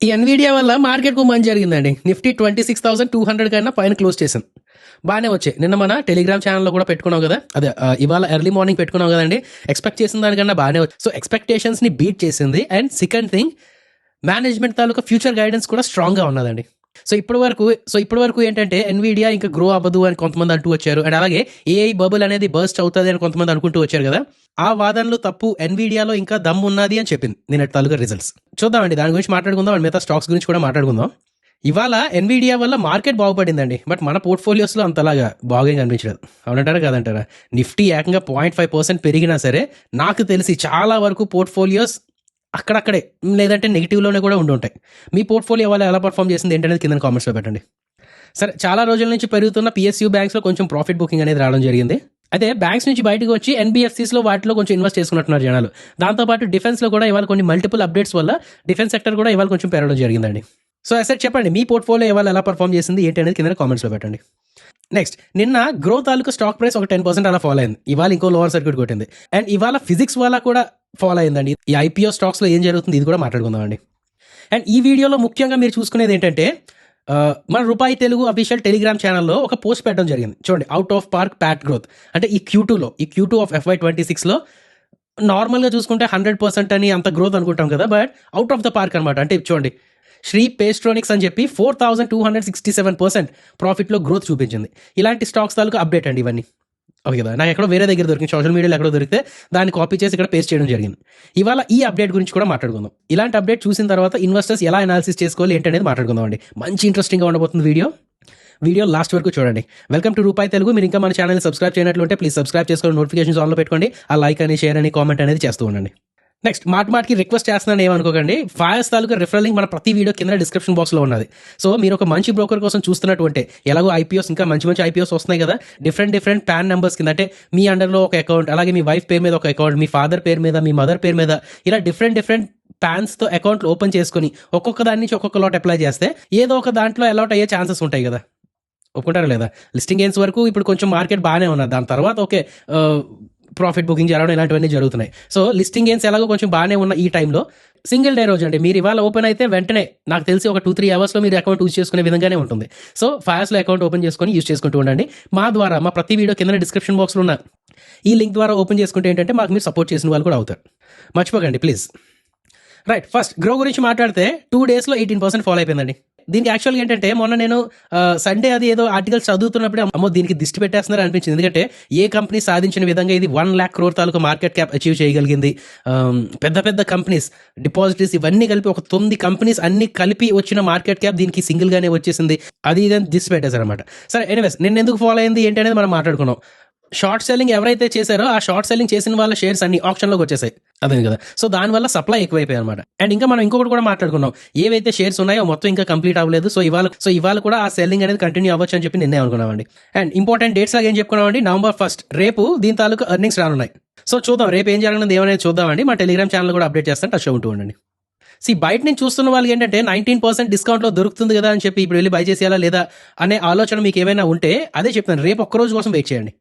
ఈ ఎన్విడియా వల్ల మార్కెట్కు మంచి జరిగిందండి. నిఫ్టీ 26,200 కన్నా పైన క్లోజ్ చేసింది. బాగానే వచ్చాయి. నిన్న మన టెలిగ్రామ్ ఛానల్లో కూడా పెట్టుకున్నాం కదా, అదే ఇవాళ ఎర్లీ మార్నింగ్ పెట్టుకున్నాం కదండి. ఎక్స్పెక్ట్ చేసిన దానికన్నా బాగానే వచ్చాయి. సో ఎక్స్పెక్టేషన్స్ని బీట్ చేసింది. And second thing, management taluka future guidance కూడా స్ట్రాంగ్గా ఉన్నదండి. సో ఇప్పటి వరకు ఏంటంటే ఎన్విడియా ఇంకా గ్రో అవ్వదు అని కొంతమంది అంటూ వచ్చారు. అండ్ అలాగే ఏఐ బబుల్ అనేది బర్స్ట్ అవుతుంది అని కొంతమంది అనుకుంటూ వచ్చారు కదా. ఆ వాదనలు తప్పు. ఎన్విడియాలో ఇంకా దమ్ ఉన్నది అని చెప్పింది నిన్నటి తాలూకా రిజల్ట్స్. చూద్దామండి, దాని గురించి మాట్లాడుకుందాం. అండ్ మిగతా స్టాక్స్ గురించి కూడా మాట్లాడుకుందాం. ఇవాళ ఎన్విడియా వల్ల మార్కెట్ బాగుపడిందండి. బట్ మన పోర్ట్ఫోలియోస్లో అంతలాగా బాగా కనిపించలేదు. అవునంటారా కాదంటారా? నిఫ్టీ ఏకంగా 0.5% పెరిగినా సరే నాకు తెలిసి చాలా వరకు పోర్ట్ఫోలియోస్ అక్కడక్కడే లేదంటే నెగిటివ్లోనే కూడా ఉండి ఉంటాయి. మీ పోర్ట్ఫోలియో వల్ల ఎలా పర్ఫామ్ చేసింది ఏంటనేది కింద కామెంట్స్లో పెట్టండి. సరే, చాలా రోజుల నుంచి పెరుగుతున్న పిఎస్యూ బ్యాంక్స్లో కొంచెం ప్రాఫిట్ బుకింగ్ అనేది రావడం జరిగింది. అయితే బ్యాంక్స్ నుంచి బయటకు వచ్చి ఎన్బిఎఫ్సిస్లో వాటిలో కొంచెం ఇన్వెస్ట్ చేసుకున్నట్టున్నారు జనాలు. దాంతోపాటు డిఫెన్స్లో కూడా ఇవాళ కొన్ని మల్టిపుల్ అప్డేట్స్ వల్ల డిఫెన్స్ సెక్టర్ కూడా ఇవాళ కొంచెం పెరగడం జరిగిందండి. సో అసలు చెప్పండి, మీ పోర్ట్ఫోలియో ఇవాళ ఎలా పర్ఫామ్ చేసింది ఏంటి అనేది కింద కామెంట్స్లో పెట్టండి. నెక్స్ట్, నిన్న గ్రో తాలూకా స్టాక్ ప్రైస్ ఒక 10% అలా ఫాలో అయింది. ఇవాళ ఇంకో లోవర్ సర్క్యూట్ కొట్టింది. అండ్ ఇవాళ ఫిజిక్స్ వల్ల కూడా ఫాలో అయిందండి. ఈ ఐపీఓ స్టాక్స్లో ఏం జరుగుతుంది ఇది కూడా మాట్లాడుకుందామండి. అండ్ ఈ వీడియోలో ముఖ్యంగా మీరు చూసుకునేది ఏంటంటే, మన రూపాయి తెలుగు అఫీషియల్ టెలిగ్రామ్ ఛానల్లో ఒక పోస్ట్ పెట్టడం జరిగింది. చూడండి, out of park Pat growth అంటే ఈ Q2 ఆఫ్ FY26లో నార్మల్గా చూసుకుంటే 100% అని అంత గ్రోత్ అనుకుంటాం కదా. But out of the park అనమాట. అంటే చూడండి, శ్రీ పేస్ట్రోనిక్స్ అని చెప్పి 4,267% ప్రాఫిట్లో గ్రోత్ చూపించింది. ఇలాంటి స్టాక్స్ తాలూకు అప్డేట్ అండి ఇవన్నీ. ఓకే కదా, నాకు ఎక్కడో వేరే దగ్గర దొరికింది, సోషల్ మీడియాలో ఎక్కడో దొరికితే దాన్ని కాపీ చేసి ఇక్కడ పేస్ట్ చేయడం జరిగింది. ఇవాళ ఈ అప్డేట్ గురించి కూడా మాట్లాడుకుందాం. ఇలాంటి అప్డేట్ చూసిన తర్వాత ఇన్వెస్టర్స్ ఎలా అనాలిసిస్ చేసుకోవాలి ఏంటనేది మాట్లాడుకుందాం అండి. మంచి ఇంట్రెస్టింగ్గా ఉండబోతుంది వీడియో లాస్ట్ వరకు చూడండి. వెల్కమ్ టు రూపాయి తెలుగు. మీరు ఇంకా మన ఛానల్ని సబ్స్క్రైబ్ చేయనట్లుంటే ప్లీజ్ సబ్స్క్రైబ్ చేసుకొని నోటిఫికేషన్స్ ఆన్లో పెట్టుకోండి. ఆ లైక్ అని షేర్ అని కామెంట్ అనేది చేస్తూ ఉండండి. నెక్స్ట్, మాటికి రిక్వెస్ట్ చేస్తున్నాను ఏమనుకోకండి. ఫైర్స్ తాలూకా రిఫరల్ లింక్ మన ప్రతి వీడియో కింద డిస్క్రిప్షన్ బాక్స్లో ఉన్నది. సో మీరు ఒక మంచి బ్రోకర్ కోసం చూస్తున్నట్టుంటే, ఎలాగో ఐపీఓస్ ఇంకా మంచి ఐపీఓస్ వస్తున్నాయి కదా, డిఫరెంట్ పాన్ నెంబర్స్ కింద, అంటే మీ అండర్లో ఒక అకౌంట్, అలాగే మీ వైఫ్ పేరు మీద ఒక అకౌంట్, మీ ఫాదర్ పేరు మీద, మీ మదర్ పేరు మీద, ఇలా డిఫరెంట్ ప్యాన్స్తో అకౌంట్లు ఓపెన్ చేసుకుని ఒక్కొక్క దాని నుంచి ఒక్కొక్క లాట్ అప్లై చేస్తే ఏదో ఒక దాంట్లో అలాట్ అయ్యే ఛాన్సెస్ ఉంటాయి కదా. ఒప్పుకుంటారా లేదా? లిస్టింగ్ గెయిన్స్ వరకు ఇప్పుడు కొంచెం మార్కెట్ బాగానే ఉన్నది. దాని తర్వాత ఓకే, ప్రాఫిట్ బుకింగ్ జరగడం ఇలాంటివన్నీ జరుగుతున్నాయి. సో లిస్టింగ్ గెయిన్స్ ఎలాగో కొంచెం బాగానే ఉన్న ఈ టైంలో సింగిల్ డే రోజు అంటే మీరు ఇవాళ ఓపెన్ అయితే వెంటనే నాకు తెలిసి ఒక 2-3 అవర్స్లో మీరు అకౌంట్ యూజ్ చేసుకునే విధంగానే ఉంటుంది. సో ఫైర్స్లో అకౌంట్ ఓపెన్ చేసుకొని యూజ్ చేసుకుంటూ ఉండండి. మా ప్రతి వీడియో కింద డిస్క్రిప్షన్ బాక్స్లో ఉన్న ఈ లింక్ ద్వారా ఓపెన్ చేసుకుంటే ఏంటంటే మాకు మీరు సపోర్ట్ చేసిన వాళ్ళు కూడా అవుతారు. మర్చిపోకండి ప్లీజ్. రైట్, ఫస్ట్ గ్రో గురించి మాట్లాడితే 2 డేస్లో 18% ఫాలో అయిపోయిందండి. దీనికి యాక్చువల్గా ఏంటంటే మొన్న నేను సండే అది ఏదో ఆర్టికల్స్ చదువుతున్నప్పుడు అమ్మో దీనికి దిష్టి పెట్టేస్తున్నారు అనిపించింది. ఎందుకంటే ఏ కంపెనీ సాధించిన విధంగా ఇది 1 lakh crore తాలూకు మార్కెట్ క్యాప్ అచీవ్ చేయగలిగింది. పెద్ద కంపెనీస్ డిపాజిటరీస్ ఇవన్నీ కలిపి ఒక 9 కంపెనీస్ అన్ని కలిపి వచ్చిన మార్కెట్ క్యాప్ దీనికి సింగిల్గానే వచ్చేసింది. అది ఇదని దిష్టి పెట్టేశారు అనమాట. సరే, ఎనీవేస్ నిన్న ఎందుకు ఫాలో అయింది ఏంటి అనేది మనం మాట్లాడుకున్నాం. షార్ట్ సెల్లింగ్ ఎవరైతే చేశారో ఆ షార్ట్ సెల్లింగ్ చేసిన వాళ్ళ షేర్స్ అన్ని ఆప్షన్లోకి వచ్చేసాయి. అదే కదా. సో దానివల్ల సప్లై ఎక్కువైపోయాయి అనమాట. అండ్ ఇంకా మనం ఇంకొకటి కూడా మాట్లాడుకున్నాం, ఏవైతే షేర్స్ ఉన్నాయో మొత్తం ఇంకా కంప్లీట్ అవ్వలేదు. సో ఇవాళ కూడా ఆ సెల్లింగ్ అనేది కంటిన్యూ అవ్వచ్చు అని చెప్పి నిన్నే అనుకున్నామండి. అండ్ ఇంపార్టెంట్ డేట్స్ లాగా ఏం చెప్పుకున్నామండి, November 1st రేపు దీని తాలూకు ఎర్నింగ్స్ రానున్నాయి. సో చూద్దాం రేపు ఏం జరగనుంది ఏమనేది చూద్దామండి. మా టెలిగ్రామ్ ఛానల్ కూడా అప్డేట్ చేస్తాను, టచ్ ఉంటూ ఉండండి. బయట నుంచి చూస్తున్న వాళ్ళకి ఏంటంటే 19% డిస్కౌంట్లో దొరుకుతుంది కదా అని చెప్పి ఇప్పుడు వెళ్ళి బై చేసేయాలా లేదా అనే ఆలోచన మీకు ఏమైనా ఉంటే అదే చెప్తాను, రేపు ఒక్కరోజు కోసం వెయిట్ చేయండి.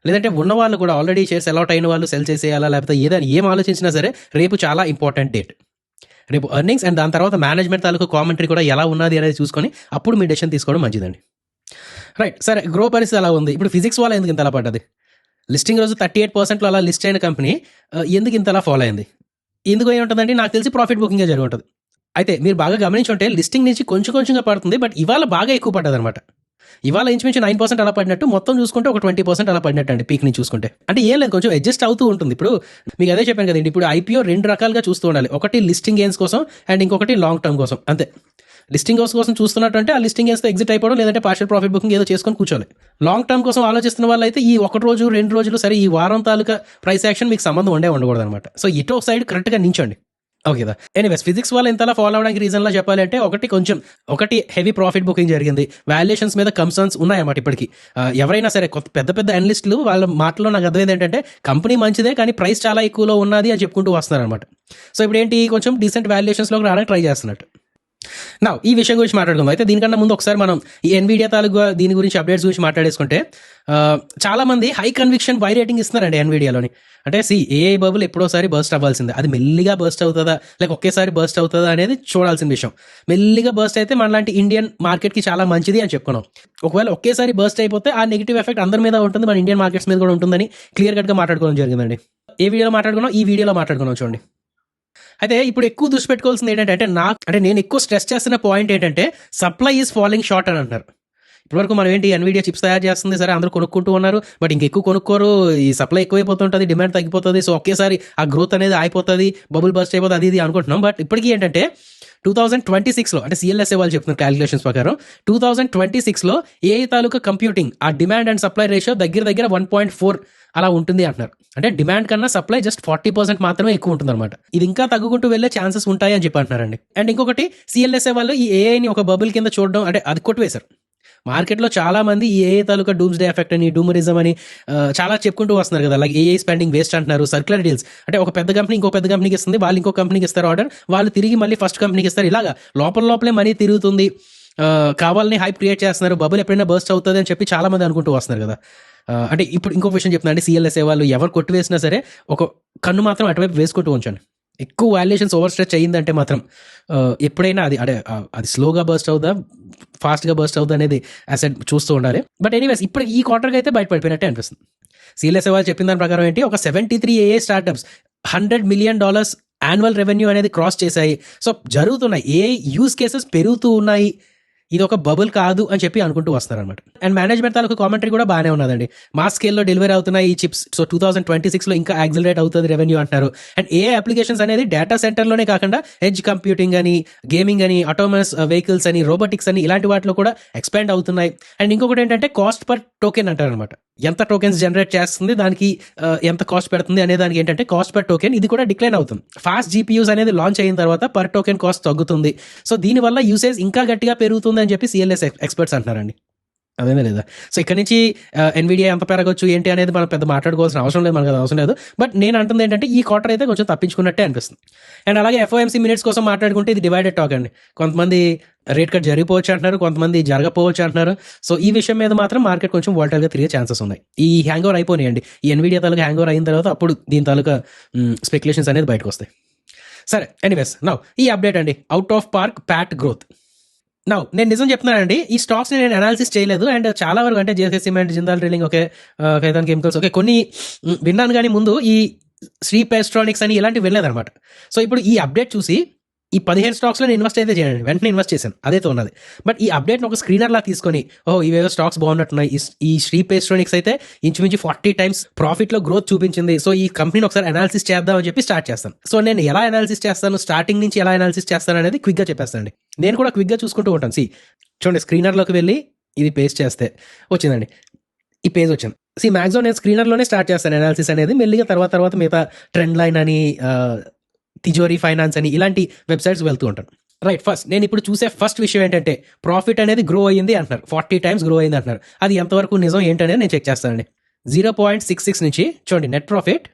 లేదంటే ఉన్న వాళ్ళు కూడా ఆల్రెడీ షేర్స్ అలాట్ అయిన వాళ్ళు సెల్ చేసేయాలా లేకపోతే ఏం ఆలోచించినా సరే రేపు చాలా ఇంపార్టెంట్ డేట్. రేపు ఎర్నింగ్స్ అండ్ దాని తర్వాత మేనేజ్మెంట్ తాలూకు కామెంటరీ కూడా ఎలా ఉన్నది అనేది చూసుకొని అప్పుడు మీ డెసిషన్ తీసుకోవడం మంచిదండి. రైట్, సరే గ్రో పరిస్థితి అలా ఉంది. ఇప్పుడు ఫిజిక్స్ వల్ల ఎందుకు ఇంత అలా పడ్డది? లిస్టింగ్ రోజు 38% అలా లిస్ట్ అయిన కంపెనీ ఎందుకు ఇంత అలా ఫాలో అయింది? ఎందుకు అయి ఉంటుందండి? నాకు తెలిసి ప్రాఫిట్ బుకింగే జరిగి ఉంటుంది. అయితే మీరు బాగా గమనించుంటే లిస్టింగ్ నుంచి కొంచెంగా పడుతుంది, బట్ ఇవాళ బాగా ఎక్కువ పడ్డది అనమాట. ఇవాళ ఇంచుమించు 9% అలా పడినట్టు, మొత్తం చూసుకుంటే ఒక 20% అలా పడినట్టు అండి పీక్ నుంచి చూసుకుంటే. అంటే ఏం లేదు, కొంచెం అడ్జస్ట్ అవుతూ ఉంటుంది. ఇప్పుడు మీకు అదే చెప్పాను కదండి, ఇప్పుడు ఐపీఓ 2 రకాలుగా చూస్తూ ఉండాలి. ఒకటి లిస్టింగ్ గెయిన్స్ కోసం అండ్ ఇంకొకటి లాంగ్ టర్మ్ కోసం. అంతే. లిస్టింగ్ హౌస్ కోసం చూస్తున్నట్టు ఆ లిస్టింగ్ గెయిన్స్తో ఎగ్జిట్ అయిపోవడం లేదంటే పార్షియల్ ప్రాఫిట్ బుకింగ్ ఏదో చేసుకొని కూర్చోవాలి. లాంగ్ టర్మ్ కోసం ఆలోచిస్తున్న వాళ్ళు అయితే ఈ 1 రోజు 2 రోజులు సరే ఈ వారం తాలూకా ప్రైస్ యాక్షన్ మీకు సంబంధం ఉండకూడదు అనమాట. సో ఇటో సైడ్ కరెక్ట్గా నించండి. ఓకే కదా. ఎనీవేస్ ఫిజిక్స్ వల్ల ఇంతలా ఫాలో అవడానికి రీజన్లా చెప్పాలి అంటే ఒకటి హెవీ ప్రాఫిట్ బుకింగ్ జరిగింది. వాల్యుయేషన్స్ మీద కన్సర్న్స్ ఉన్నాయన్నమాట ఇప్పటికి. ఎవరైనా సరే పెద్ద అనలిస్టులు వాళ్ళ మాటలో నాకు అర్థమైంది ఏంటంటే కంపెనీ మంచిదే కానీ ప్రైస్ చాలా ఎక్కువలో ఉన్నది అని చెప్పుకుంటూ వస్తున్నారు అనమాట. సో ఇప్పుడు ఏంటి, కొంచెం డీసెంట్ వాల్యుయేషన్స్లోకి రావడానికి ట్రై చేస్తున్నట్టు. నా ఈ విషయం గురించి మాట్లాడుకుందాం. అయితే దీనికన్నా ముందు ఒకసారి మనం ఈ ఎన్విడియా తాలూకా దీని గురించి అప్డేట్స్ గురించి మాట్లాడేసుకుంటే చాలా మంది హై కన్విక్షన్ బై రేటింగ్ ఇస్తున్నారండి ఎన్విడియాలోని. అంటే ఏఐ బబుల్ ఎప్పుడోసారి బర్స్ట్ అవ్వాల్సిందే, అది మెల్లిగా బర్స్ట్ అవుతుందా లేక ఒకేసారి బర్స్ట్ అవుతుందా అనేది చూడాల్సిన విషయం. మెల్లిగా బర్స్ట్ అయితే మనలాంటి ఇండియన్ మార్కెట్కి చాలా మంచిది అని చెప్పుకున్నాం. ఒకవేళ ఒకేసారి బర్స్ట్ అయిపోతే ఆ నెగిటివ్ ఎఫెక్ట్ అందరి మీద ఉంటుంది, మన ఇండియన్ మార్కెట్స్ మీద కూడా ఉంటుందని క్లియర్ కట్గా మాట్లాడుకోవడం జరిగిందండి. ఏ వీడియోలో మాట్లాడుకున్నాం, ఈ వీడియోలో మాట్లాడుకున్నాం చూడండి. అయితే ఇప్పుడు ఎక్కువ దృష్టి పెట్టుకోవాల్సింది ఏంటంటే నేను ఎక్కువ స్ట్రెస్ చేస్తున్న పాయింట్ ఏంటంటే సప్లై ఈజ్ ఫాలోయింగ్ షార్ట్ అని అంటారు. ఇప్పటివరకు మనం ఏంటి ఎన్విడియా చిప్స్ తయారు చేస్తుంది, సరే అందరూ కొనుక్కుంటూ ఉన్నారు, బట్ ఇంకెక్కువ కొనుక్కోరు, ఈ సప్లై ఎక్కువైపోతుంటుంది, డిమాండ్ తగ్గిపోతుంది, సో ఒకేసారి ఆ గ్రోత్ అనేది అయిపోతుంది, బబుల్ బస్ట్ అయిపోతుంది, అది ఇది అనుకుంటున్నాం. బట్ ఇప్పటికీ ఏంటంటే 2026లో అంటే సిఎల్ఎస్ఏ వాళ్ళు చెప్తున్న క్యాలిక్యులేషన్స్ ప్రకారం 2026లో ఏఐ తాలూకా కంప్యూటింగ్ ఆ డిమాండ్ అండ్ సప్లై రేషియో దగ్గర 1.4 అలా ఉంటుంది అంటున్నారు. అంటే డిమాండ్ కన్నా సప్లై జస్ట్ 40% మాత్రమే ఎక్కువ ఉంటుంది అనమాట. ఇది ఇంకా తగ్గుకుంటూ వెళ్ళే ఛాన్సెస్ ఉంటాయి అని చెప్పి అంటున్నారండి. అండ్ ఇంకొకటి సిఎల్ఎస్ఏ వాళ్ళు ఈ ఏఐని ఒక బబుల్ కింద చూడడం అంటే అది కొట్టివేశారు. మార్కెట్లో చాలా మంది ఈ ఏఐ తాలూకా డూమ్స్ డే ఎఫెక్ట్ అని డూమరిజం అని చాలా చెప్పుకుంటూ వస్తున్నారు కదా. లైక్ ఏఐ స్పెండింగ్ వేస్ట్ అంటున్నారు, సర్క్యులర్ డీల్స్ అంటే ఒక పెద్ద కంపెనీ ఇంకో పెద్ద కంపెనీకి ఇస్తుంది, వాళ్ళు ఇంకో కంపెనీకి ఇస్తారు ఆర్డర్, వాళ్ళు తిరిగి మళ్ళీ ఫస్ట్ కంపెనీకి ఇస్తారు, ఇలాగా లోపలే మనీ తిరుగుతుంది, కావాలని హైప్ క్రియేట్ చేస్తున్నారు, బబుల్ ఎప్పుడైనా బర్స్ట్ అవుతుంది అని చెప్పి చాలా మంది అనుకుంటూ వస్తున్నారు కదా. అంటే ఇప్పుడు ఇంకొక విషయం చెప్తున్నా అండి, సిఎల్ఎస్ఏ వాళ్ళు ఎవరు కొట్టివేసినా సరే ఒక కన్ను మాత్రం అటువైపు వేసుకుంటూ ఉంచండి. ఎక్కువ వాల్యుయేషన్స్ ఓవర్ స్ట్రెచ్ అయ్యిందంటే మాత్రం ఎప్పుడైనా అది స్లోగా బర్స్ట్ అవుదా ఫాస్ట్గా బర్స్ట్ అవుదా అనేది అసెట్ చూస్తూ ఉండాలి. బట్ ఎనీవేస్ ఇప్పుడు ఈ క్వార్టర్కి అయితే బయటపడిపోయినట్టే అనిపిస్తుంది. సిఎల్ఎస్ఏ వాళ్ళు చెప్పిన దాని ప్రకారం ఏంటి, ఒక 73 ఏఏ స్టార్టప్స్ $100 million యాన్యువల్ రెవెన్యూ అనేది క్రాస్ చేశాయి. సో జరుగుతున్నాయి, ఏ యూస్ కేసెస్ పెరుగుతూ ఉన్నాయి, ఇది ఒక బబుల్ కాదు అని చెప్పి అనుకుంటూ వస్తారనమాట. అండ్ మేనేజ్మెంట్ తాలూకు కామెంటరీ కూడా బాగానే ఉన్నదండి. మా స్కేల్లో డెలివరీ అవుతున్నాయి ఈ చిప్స్, సో 2026లో ఇంకా యాక్సిలరేట్ అవుతుంది రెవెన్యూ అంటున్నారు. అండ్ ఏ అప్లికేషన్స్ అనేది డేటా సెంటర్లోనే కాకుండా ఎడ్జ్ కంప్యూటింగ్ అని, గేమింగ్ అని, ఆటోమస్ వెహికల్స్ అని, రోబోటిక్స్ అని ఇలాంటి వాటిలో కూడా ఎక్స్పాండ్ అవుతున్నాయి. అండ్ ఇంకొకటి ఏంటంటే కాస్ట్ పర్ టోకెన్ అంటారనమాట. ఎంత టోకెన్స్ జనరేట్ చేస్తుంది, దానికి ఎంత కాస్ట్ పెడుతుంది అనే దానికి ఏంటంటే కాస్ట్ పర్ టోకెన్ ఇది కూడా డిక్లైన్ అవుతుంది. ఫాస్ట్ జీపీయూస్ అనేది లాంచ్ అయిన తర్వాత పర్ టోకెన్ కాస్ట్ తగ్గుతుంది. సో దీనివల్ల యూసేజ్ ఇంకా గట్టిగా పెరుగుతుంది అని చెప్పి సిఎల్ఎస్ ఎక్స్పర్ట్స్ అంటున్నారండి. అదేనే లేదా. సో ఇక్కడ నుంచి ఎన్విడియా ఎంత పెరగచ్చు ఏంటి అనేది మనం పెద్ద మాట్లాడుకోవాల్సిన అవసరం లేదు, మనకు అది అవసరం లేదు. బట్ నేను అంటుంది ఏంటంటే ఈ క్వార్టర్ అయితే కొంచెం తప్పించుకున్నట్టే అనిపిస్తుంది. అండ్ అలాగే ఎఫ్ఓఎంసీ మినిట్స్ కోసం మాట్లాడుకుంటే ఇది డివైడెడ్ టాక్ అండి. కొంతమంది రేట్ కట్ జరిగిపోవచ్చు అంటున్నారు, కొంతమంది జరగపోవచ్చు అంటున్నారు. సో ఈ విషయం మీద మాత్రం మార్కెట్ కొంచెం వాల్టైల్గా తిరిగే ఛాన్సెస్ ఉన్నాయి. ఈ హ్యాంగ్ ఓవర్ అయిపోయినాయండి, ఈ ఎన్విడియా తాలూకా హ్యాంగ్ ఓవర్ అయిన తర్వాత అప్పుడు దీని తాలూకా స్పెక్యులేషన్స్ అనేది బయటకు వస్తాయి. సరే ఎనీవేస్ నౌ ఈ అప్డేట్ అండి, out of park Pat growth. నేను నిజం చెప్తున్నానండి, ఈ స్టాక్స్ని నేను అనాలిసిస్ చేయలేదు. అండ్ చాలా వరకు అంటే JSS cement, Jindal drilling, okay, Khaitan chemicals, okay, కొన్ని విన్నాను, కానీ ముందు ఈ శ్రీ పెస్ట్రానిక్స్ అని ఇలాంటివి వెళ్ళలేదన్నమాట. సో ఇప్పుడు ఈ అప్డేట్ చూసి ఈ 15 స్టాక్స్లో నేను ఇన్వెస్ట్ అయితే చేయండి, వెంటనే ఇన్వెస్ట్ చేశాను, అదైతే ఉన్నది. బట్ ఈ అప్డేట్ని ఒక స్క్రీనర్ లా తీసుకొని ఇవేవో స్టాక్స్ బాగున్నట్టున్నాయి, ఈ శ్రీ పెస్ట్రానిక్స్ అయితే ఇంచుమించు 40 times ప్రాఫిట్లో గ్రోత్ చూపించింది, సో ఈ కంపెనీని ఒకసారి అనాలిసిస్ చేద్దాం అని చెప్పి స్టార్ట్ చేస్తాను. సో నేను ఎలా అనాలిసిస్ చేస్తాను, స్టార్టింగ్ నుంచి ఎలా అనాలిసిస్ చేస్తాను అనేది క్విక్గా చెప్పేస్తానండి. నేను కూడా క్విక్గా చూసుకుంటూ ఉంటాను. చూడండి, స్క్రీనర్లోకి వెళ్ళి ఇది పేస్ట్ చేస్తే వచ్చిందండి, ఈ పేజ్ వచ్చింది. మ్యాక్సిమం నేను స్క్రీనర్లోనే స్టార్ట్ చేస్తాను అనాలిసిస్ అనేది, మెల్లిగా తర్వాత మిగతా ట్రెండ్ లైన్ అని, తిజోరీ ఫైనాన్స్ అని ఇలాంటి వెబ్సైట్స్ వెళ్తూ ఉంటాను. రైట్, ఫస్ట్ నేను ఇప్పుడు చూసే ఫస్ట్ విషయం ఏంటంటే ప్రాఫిట్ అనేది గ్రో అయ్యింది అంటున్నారు, 40 times గ్రో అయింది అంటున్నారు. అది ఎంతవరకు నిజం ఏంటనేది నేను చెక్ చేస్తానండి. 0.66 నుంచి చూడండి, నెట్ ప్రాఫిట్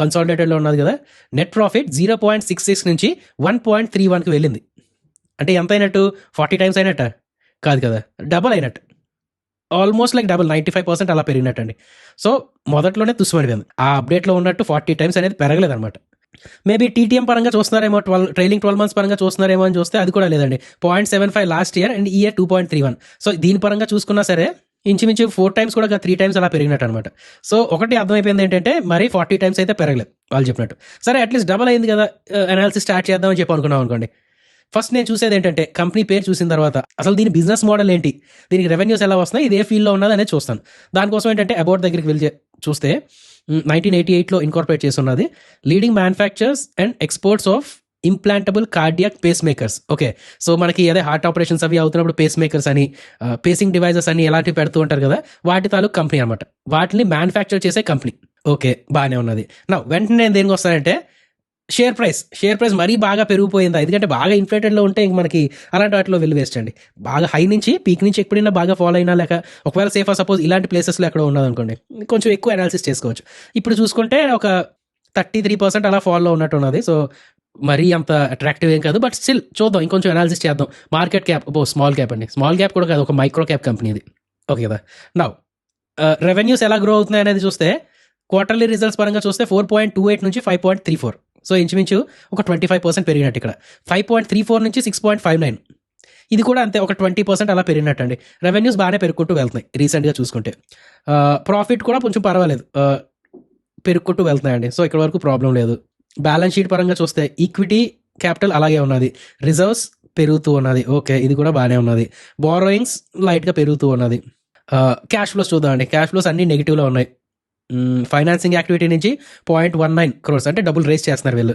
కన్సాలిడేటెడ్లో ఉన్నది కదా, నెట్ ప్రాఫిట్ 0.66 నుంచి 1.31కి వెళ్ళింది. అంటే ఎంత అయినట్టు, 40 times అయినట్ట కాదు కదా, డబల్ అయినట్టు, ఆల్మోస్ట్ లైక్ డబల్, 95% అలా పెరిగినట్టు అండి. సో మొదట్లోనే తుస్సుమడిపోయింది. ఆ అప్డేట్లో ఉన్నట్టు 40 times అనేది పెరగలేదు అనమాట. మేబీ టీటీఎం పరంగా చూస్తున్నారేమో, ట్రైలింగ్ 12 months పరంగా చూస్తున్నారేమో అని చూస్తే అది కూడా లేదండి. 0.75 లాస్ట్ ఇయర్ అండ్ ఈ ఇయర్ 2.31. సో దీని పరంగా చూసుకున్నా సరే ఇంచుమించు 4 times కూడా 3 times అలా పెరిగినట్టు అనమాట. సో ఒకటి అర్థమైపోయింది ఏంటంటే మరి 40 times అయితే పెరగలేదు వాళ్ళు చెప్పినట్టు. సరే అట్లీస్ట్ డబల్ అయింది కదా, అనాలిసిస్ స్టార్ట్ చేద్దామని చెప్పి అనుకున్నాం అనుకోండి. ఫస్ట్ నేను చూసేది ఏంటంటే కంపెనీ పేరు చూసిన తర్వాత అసలు దీని బిజినెస్ మోడల్ ఏంటి, దీనికి రెవెన్యూస్ ఎలా వస్తున్నాయి, ఇది ఏ ఫీల్డ్లో ఉన్నది అనేది చూస్తాను. దానికోసం ఏంటంటే అబౌట్ దగ్గరికి వెళ్ళి చూస్తే 1988లో ఇన్కార్పొరేట్ చేసి ఉన్నది, leading manufacturers and exports of implantable cardiac pacemakers. Okay, so మనకి అదే హార్ట్ ఆపరేషన్స్ అవి అవుతున్నప్పుడు పేస్ మేకర్స్ అని, పేసింగ్ డివైజెస్ అని ఎలాంటివి పెడుతూ ఉంటారు కదా, వాటి తాలూకు కంపెనీ అనమాట. వాటిని మ్యానుఫ్యాక్చర్ చేసే కంపెనీ. ఓకే, బాగానే ఉన్నది. వెంటనే నేను దేనికి వస్తానంటే షేర్ ప్రైస్ మరీ బాగా పెరిగిపోయిందా, ఎందుకంటే బాగా ఇన్ఫ్లేటెడ్లో ఉంటే ఇంక మనకి అలాంటి వాటిలో వెళ్ళి వేస్ట్ అండి. బాగా హై నుంచి పీక్ నుంచి ఎప్పుడైనా బాగా ఫాలో అయినా, లేక ఒకవేళ సేఫ్ సపోజ్ ఇలాంటి ప్లేసెస్లో ఎక్కడ ఉన్నది అనుకోండి, కొంచెం ఎక్కువ అనాలిసిస్ చేసుకోవచ్చు. ఇప్పుడు చూసుకుంటే ఒక 33% అలా ఫాలో ఉన్నట్టు ఉన్నది. సో మరీ అంత అట్రాక్టివ్ ఏం కాదు, బట్ స్టిల్ చూద్దాం, ఇంకొంచెం అనాలిసిస్ చేద్దాం. మార్కెట్ క్యాప్ స్మాల్ క్యాప్ అండి, స్మాల్ క్యాప్ కూడా కాదు, ఒక మైక్రో క్యాప్ కంపెనీ ఇది. ఓకే కదా. నౌ రెవెన్యూస్ ఎలా గ్రో అవుతున్నాయి అనేది చూస్తే క్వార్టర్లీ రిజల్ట్స్ పరంగా చూస్తే 4.28 నుంచి 5.34, సో ఇంచుమించు ఒక 25% పెరిగినట్టు. ఇక్కడ 5.34 నుంచి 6.59, ఇది కూడా అంతే, ఒక 20% అలా పెరిగినట్టు అండి. రెవెన్యూస్ బాగానే పెరుగుకుంటూ వెళ్తున్నాయి రీసెంట్గా చూసుకుంటే. ప్రాఫిట్ కూడా కొంచెం పర్వాలేదు, పెరుగుకుంటూ వెళ్తున్నాయండి. సో ఇక్కడ వరకు ప్రాబ్లం లేదు. బ్యాలెన్స్ షీట్ పరంగా చూస్తే ఈక్విటీ క్యాపిటల్ అలాగే ఉన్నది, రిజర్వ్స్ పెరుగుతూ ఉన్నది. ఓకే, ఇది కూడా బాగానే ఉన్నది. బారోయింగ్స్ లైట్గా పెరుగుతూ ఉన్నది. క్యాష్ ఫ్లోస్ చూద్దామండి. క్యాష్ ఫ్లోస్ అన్ని నెగిటివ్లో ఉన్నాయి. ఫైనాన్సింగ్ యాక్టివిటీ నుంచి 0.19 crores అంటే డబ్బులు రేస్ చేస్తున్నారు వీళ్ళు.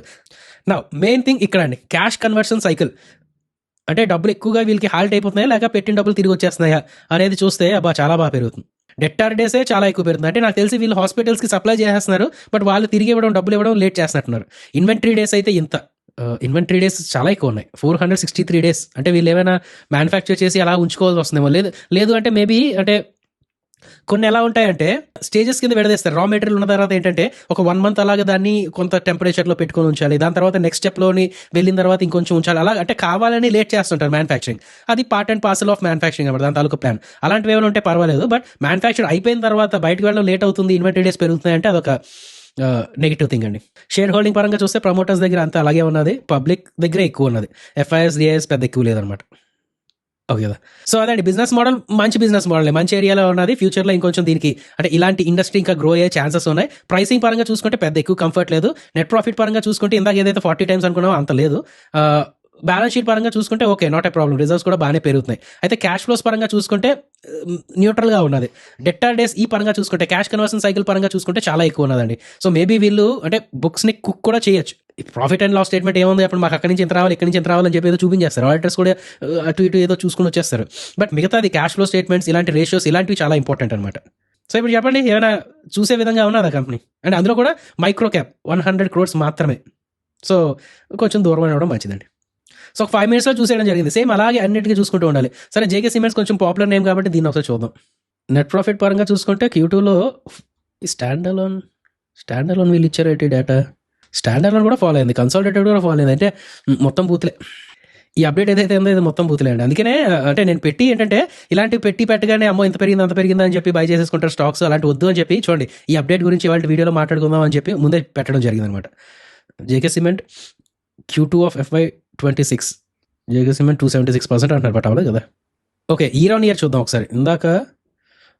నా మెయిన్ థింగ్ ఇక్కడ అండి, క్యాష్ కన్వర్షన్ సైకిల్, అంటే డబ్బులు ఎక్కువగా వీళ్ళకి హాల్ట్ అయిపోతున్నాయా లేక పెట్టిన డబ్బులు తిరిగి వచ్చేస్తున్నాయా అనేది చూస్తే చాలా బాగా పెరుగుతుంది. డెట్టార్ డేసే చాలా ఎక్కువ పెరుగుతుంది. అంటే నాకు తెలిసి వీళ్ళు హాస్పిటల్స్కి సప్లై చేస్తున్నారు, బట్ వాళ్ళు తిరిగి ఇవ్వడం, డబ్బులు ఇవ్వడం లేట్ చేస్తున్నట్టున్నారు. ఇన్వెంటరీ డేస్ అయితే ఇంత, ఇన్వెంటరీ డేస్ చాలా ఎక్కువ ఉన్నాయి, 463 days. అంటే వీళ్ళు ఏమైనా మ్యానుఫ్యాక్చర్ చేసి అలా ఉంచుకోవాల్సి వస్తుందేమో. లేదు అంటే మేబీ, అంటే కొన్ని ఎలా ఉంటాయంటే స్టేజెస్ కింద విడదీస్తారు. రా మెటీరియల్ ఉన్న తర్వాత ఏంటంటే ఒక 1 month అలాగే దాన్ని కొంత టెంపరేచర్లో పెట్టుకొని ఉంచాలి, దాని తర్వాత నెక్స్ట్ స్టెప్లోని వెళ్ళిన తర్వాత ఇంకొంచెం ఉంచాలి, అలా అంటే కావాలని లేట్ చేస్తుంటారు మ్యానుఫ్యాక్చరింగ్. అది part and parcel of manufacturing అన్నమాట, దాని తాలూకు ప్లాన్. అలాంటివి ఏమైనా ఉంటే పర్వాలేదు, బట్ మ్యానుఫ్యాక్చర్ అయిపోయిన తర్వాత బయటకు వెళ్ళడం లేట్ అవుతుంది, ఇన్వెంటరీ డేస్ పెరుగుతున్నాయి అంటే అదొక నెగిటివ్ థింగ్ అండి. షేర్ హోల్డింగ్ పరంగా చూస్తే ప్రమోటర్స్ దగ్గర అంతా అలాగే ఉన్నది, పబ్లిక్ దగ్గర ఎక్కువ ఉన్నది, ఎఫ్ఐఎస్ డిఐఎస్ పెద్ద ఎక్కువ లేదనమాట. ఓకే కదా. సో అదండి బిజినెస్ మోడల్, మంచి బిజినెస్ మోడల్, మంచి ఏరియాలో ఉన్నది. ఫ్యూచర్లో ఇంకొంచెం దీనికి, అంటే ఇలాంటి ఇండస్ట్రీ ఇంకా గ్రో అయ్యే ఛాన్సెస్ ఉన్నాయి. ప్రైసింగ్ పరంగా చూసుకుంటే పెద్ద ఎక్కువ కంఫర్ట్ లేదు. నెట్ ప్రాఫిట్ పరంగా చూసుకుంటే ఇందాక ఏదైతే 40 times అనుకున్నామో అంత లేదు. బ్యాలెన్స్ షీట్ పరంగా చూసుకుంటే okay, not a problem, reserves కూడా బాగానే పెరుగుతున్నాయి. అయితే క్యాష్ ఫ్లోస్ పరంగా చూసుకుంటే న్యూట్రల్గా ఉన్నది. డెట్టార్ డేస్ ఈ పరంగా చూసుకుంటే, క్యాష్ కన్వర్షన్ సైకిల్ పరంగా చూసుకుంటే చాలా ఎక్కువ ఉన్నదండి. సో మేబీ వీళ్ళు అంటే బుక్స్ని కుక్ కూడా చేయొచ్చు. ప్రాఫిట్ అండ్ లాస్ స్టేట్మెంట్ ఏముంది, అప్పుడు మాకు అక్కడి నుంచి ఎంత రావాలి, ఇక్కడి నుంచి ఎంత రావాలని చెప్పి ఏదో చూపించేస్తారు. ఆడిటర్స్ కూడా అటు ఇటు ఏదో చూసుకుని వచ్చేస్తారు. బట్ మిగతాది క్యాష్ ఫ్లో స్టేట్మెంట్స్, ఇలాంటి రేషియోస్, ఇలాంటివి చాలా ఇంపార్టెంట్ అనమాట. సో ఇప్పుడు చెప్పండి, ఏమైనా చూసే విధంగా ఉన్నదా కంపెనీ? అంటే అందులో కూడా మైక్రో క్యాప్ 100 crores మాత్రమే. సో కొంచెం దూరం అవ్వడం మంచిదండి. సో 5 minutesలో చూసేయడం జరిగింది. సేమ్ అలాగే అన్నిటికీ చూసుకుంటూ ఉండాలి. సరే, జేకే సిమెంట్స్ కొంచెం పాపులర్ నేమ్ కాబట్టి దీన్ని ఒకసారి చూద్దాం. నెట్ ప్రాఫిట్ పరంగా చూసుకుంటే Q2లో స్టాండ్ అలోన్ వీళ్ళు ఇచ్చారు ఏంటి డేటా. స్టాండ్ అలోన్ కూడా ఫాలో అయింది, కన్సాలిడేటెడ్ కూడా ఫాలో అయింది. అంటే మొత్తం బూతులే. ఈ అప్డేట్ ఏదైతే ఉందో ఇది మొత్తం బూతులే అండి. అందుకనే అంటే నేను ఏంటంటే ఇలాంటి పెట్టగానే అమ్మో ఇంత పెరిగింది అంత పెరిగిందా అని చెప్పి బై చేసేసుకుంటారు స్టాక్స్, అలాంటి వద్దు అని చెప్పి. చూడండి, ఈ అప్డేట్ గురించి ఇవాళ వీడియోలో మాట్లాడుకుందాం అని చెప్పి ముందే పెట్టడం జరిగింది అనమాట. JK cement Q2 of FY26, JK cement 276% అంటున్నారు, బట్ అవ్వలేదు కదా. ఓకే, ఇయర్ ఆన్ ఇయర్ చూద్దాం ఒకసారి. ఇందాక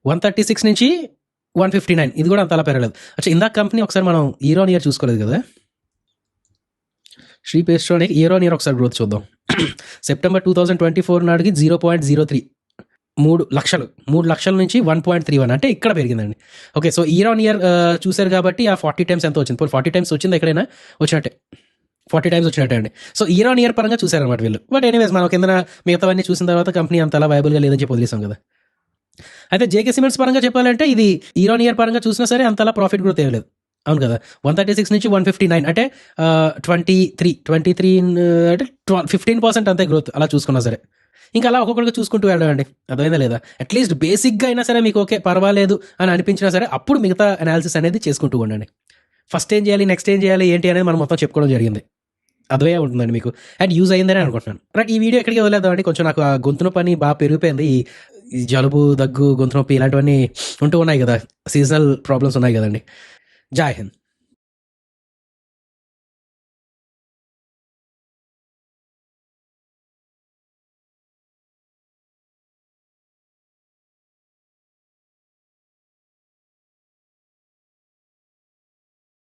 136 నుంచి 159, ఇది కూడా అంత అలా పెరగలేదు. అచ్చా, ఇందాక కంపెనీ ఒకసారి మనం ఇయర్ ఆన్ ఇయర్ చూసుకోలేదు కదా. శ్రీ పేస్ట్రోనిక్ ఇయర్ ఆన్ ఇయర్ ఒకసారి గ్రోత్ చూద్దాం. సెప్టెంబర్ 2024 నాటికి 0.03, 3 లక్షల నుంచి 1.31, అంటే ఇక్కడ పెరిగిందండి. Okay, so year on year చూసారు కాబట్టి ఆ 40 times ఎంత వచ్చింది? 40 times వచ్చింది, ఎక్కడైనా వచ్చినట్టే, 40 times వచ్చినట్టే అండి. సో ఇయర్ ఆన్ ఇయర్ పరంగా చూసారనమాట వీళ్ళు. బట్ ఎనీవేస్, మనం కింద మిగతావన్నీ చూసిన తర్వాత కంపెనీ అంత అలా వైబుల్గా లేదని చెప్పి వదిలేసాం కదా. అయితే జేకే సిమెంట్స్ పరంగా చెప్పాలంటే ఇది ఇయర్ ఆన్ ఇయర్ పరంగా చూసినా సరే అంతలా ప్రాఫిట్ గ్రోత్ ఏం లేదు, అవును కదా. 136 నుంచి 159, అంటే 23 అంటే 15% అంతే గ్రోత్ అలా చూసుకున్నా సరే. ఇంకా అలా ఒక్కొక్కటిగా చూసుకుంటూ వెళ్ళండి, అర్థమైందా లేదా. అట్లీస్ట్ బేసిక్గా అయినా సరే మీకు ఓకే పర్వాలేదు అని అనిపించినా సరే అప్పుడు మిగతా అనాలిసిస్ అనేది చేసుకుంటూ ఉండండి. ఫస్ట్ ఏం చేయాలి, నెక్స్ట్ ఏం చేయాలి, ఏంటి అనేది మనం మొత్తం చెప్పుకోవడం జరిగింది. అదే ఉంటుందండి మీకు, అండ్ యూజ్ అయిందని అనుకుంటున్నాను. రైట్, ఈ వీడియో ఎక్కడికి వదిలేద్దామండి. కొంచెం నాకు ఆ గొంతు నొప్పి బాగా పెరిగిపోయింది. ఈ జలుబు, దగ్గు, గొంతు నొప్పి ఇలాంటివన్నీ ఉంటూ ఉన్నాయి కదా, సీజనల్ ప్రాబ్లమ్స్ ఉన్నాయి కదండి. జై హింద్.